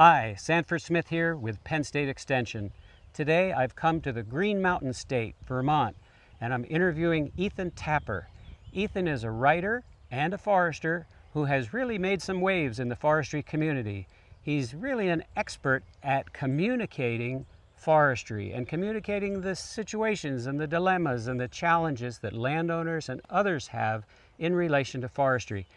Hi, Sanford Smith here with Penn State Extension. Today I've come to the Green Mountain State, Vermont, and I'm interviewing Ethan Tapper. Ethan is a writer and a forester who has really made some waves in the forestry community. He's really an expert at communicating forestry and communicating the situations and the dilemmas and the challenges that landowners and others have in relation to forestry.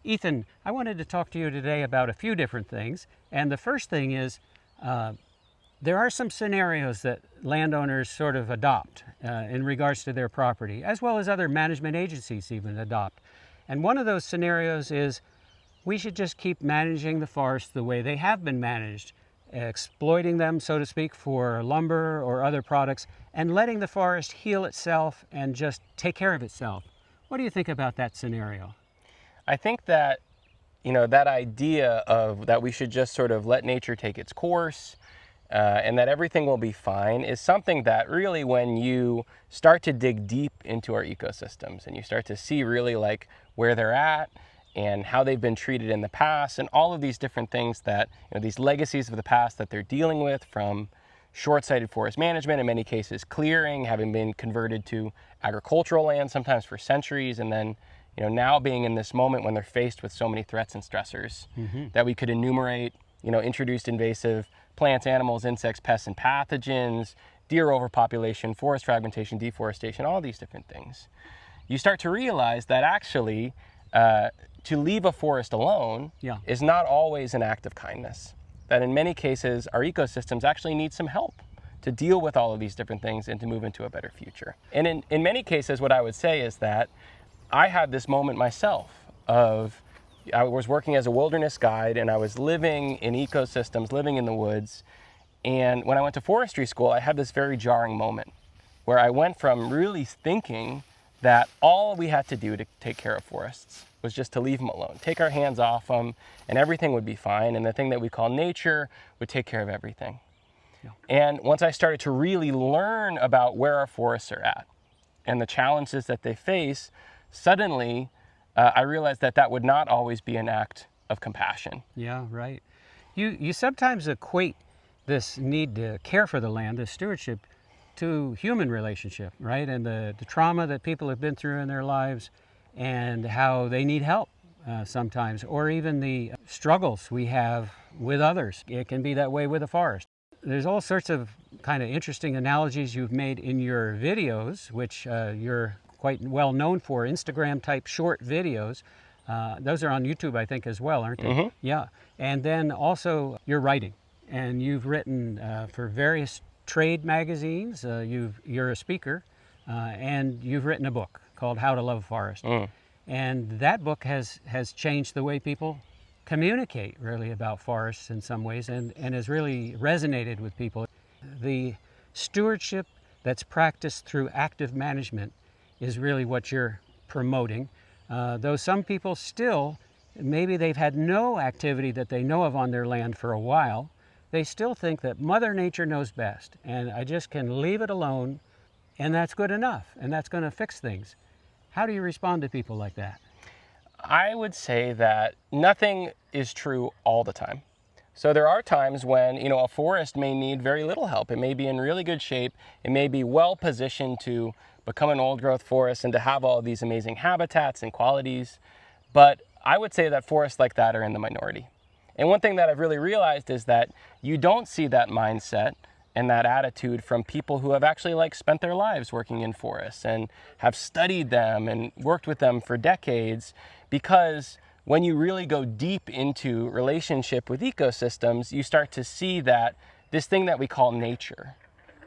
Ethan, I wanted to talk to you today about a few different things. And the first thing is, there are some scenarios that landowners sort of adopt in regards to their property, as well as other management agencies even adopt. And one of those scenarios is, we should just keep managing the forests the way they have been managed, exploiting them, so to speak, for lumber or other products, and letting the forest heal itself and just take care of itself. What do you think about that scenario? I think that, that idea of that we should just sort of let nature take its course and that everything will be fine is something that really, when you start to dig deep into our ecosystems and you start to see really like where they're at and how they've been treated in the past and all of these different things that, these legacies of the past that they're dealing with, from short-sighted forest management, in many cases clearing, having been converted to agricultural land, sometimes for centuries, and then now being in this moment when they're faced with so many threats and stressors that we could enumerate, introduced invasive plants, animals, insects, pests, and pathogens, deer overpopulation, forest fragmentation, deforestation, all these different things. You start to realize that actually to leave a forest alone is not always an act of kindness. That in many cases, our ecosystems actually need some help to deal with all of these different things and to move into a better future. And in many cases, what I would say is that I had this moment myself of, I was working as a wilderness guide and I was living in ecosystems, living in the woods. And when I went to forestry school, I had this very jarring moment where I went from really thinking that all we had to do to take care of forests was just to leave them alone, take our hands off them, and everything would be fine. And the thing that we call nature would take care of everything. And once I started to really learn about where our forests are at and the challenges that they face, suddenly, I realized that that would not always be an act of compassion. Yeah, right. You sometimes equate this need to care for the land, this stewardship, to human relationship, right? And the trauma that people have been through in their lives and how they need help sometimes, or even the struggles we have with others. It can be that way with a forest. There's all sorts of kind of interesting analogies you've made in your videos, which you're quite well known for, Instagram type short videos. Those are on YouTube, I think, as well, aren't they? Yeah. And then also your writing. And you've written for various trade magazines. You're a speaker, and you've written a book called How to Love a Forest. And that book has changed the way people communicate really about forests in some ways, and has really resonated with people. The stewardship that's practiced through active management is really what you're promoting. Though some people still, maybe they've had no activity that they know of on their land for a while, they still think that Mother Nature knows best, and I just can leave it alone, and that's good enough, and that's going to fix things. How do you respond to people like that? I would say that nothing is true all the time. So there are times when, a forest may need very little help. It may be in really good shape. It may be well positioned to become an old growth forest and to have all these amazing habitats and qualities. But I would say that forests like that are in the minority. And one thing that I've really realized is that you don't see that mindset and that attitude from people who have actually spent their lives working in forests and have studied them and worked with them for decades, because when you really go deep into relationship with ecosystems, you start to see that this thing that we call nature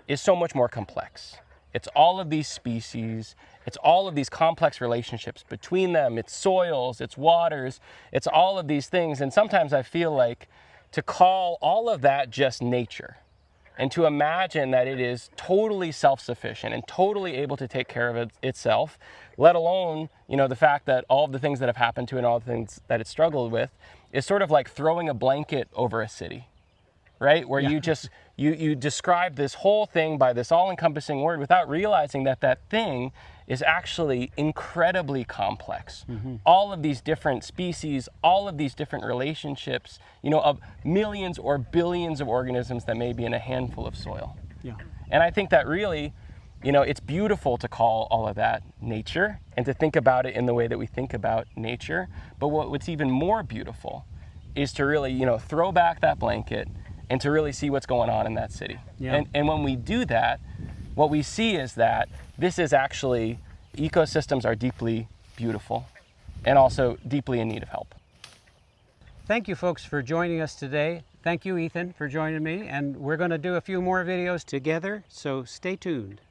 is so much more complex. It's all of these species, it's all of these complex relationships between them, it's soils, it's waters, it's all of these things. And sometimes I feel like to call all of that just nature and to imagine that it is totally self-sufficient and totally able to take care of itself, let alone, the fact that all of the things that have happened to it and all the things that it struggled with, is sort of like throwing a blanket over a city, right? Where you just, you describe this whole thing by this all-encompassing word without realizing that that thing is actually incredibly complex. All of these different species, all of these different relationships, you know, of millions or billions of organisms that may be in a handful of soil. Yeah. And I think that really, you know, it's beautiful to call all of that nature and to think about it in the way that we think about nature. But what's even more beautiful is to really, you know, throw back that blanket and to really see what's going on in that city. Yeah. And when we do that, what we see is that this is actually, ecosystems are deeply beautiful and also deeply in need of help. Thank you folks for joining us today. Thank you, Ethan, for joining me. And we're going to do a few more videos together, so stay tuned.